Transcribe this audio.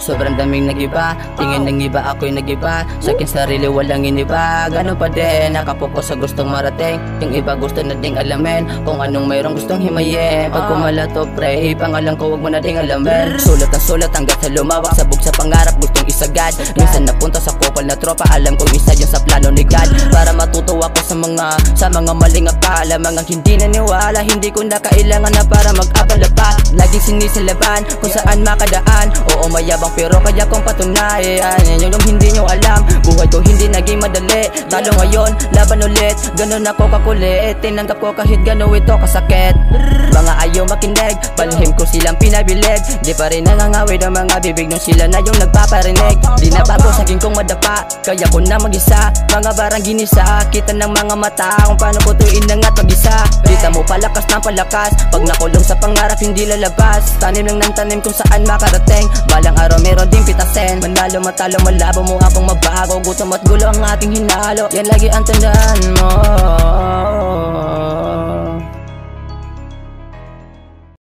sobrang daming nagiba. Tingin ng iba, ako'y nagiba. Sa akin sarili walang iniba. Ganun pa din, nakapokus sa gustong marating. Yung iba gusto na ding alamin kung anong mayroong gustong himayin. Pag kumalato pre, pangalan ko wag mo na ding alamin. Sulat ang sulat hanggat sa lumawak. Sabog sa pangarap gustong isagad. Minsan napunta sa kupal na tropa, alam kong isa yun sa plano ni God. Para matuto ako sa mga maling akala. Mga hindi naniwala, hindi ko na kailangan na para mag-abala pa. Laging sinisilaban kung saan makadaan. Oo mayabang pero kaya kong patunayan. Yun yung hindi nyo alam, buhay ko hindi naging madali. Talo ngayon, laban ulit, ganun ako kakulit. Tinanggap ko kahit gano'n ito kasakit. Mga ayaw makinig, palihim ko silang pinabilig. Di pa rin nangangawid ang mga bibig nung sila na yung nagpaparinig. Di na bago sa akin kong madapa, kaya ko na mag-isa. Mga barang ginisa, kita ng mga mata kung paano ko to inangat mag-isa. Kita mo palakas ng palakas, pag nakulong sa pangarap hindi lalabas. Tanim lang ng tanim kung saan makarating. Balang araw meron ding pitasin. Manalo matalo malabo mo akong mabago. Gutom at gulo ang ating hinalo, yan lagi ang tandaan mo.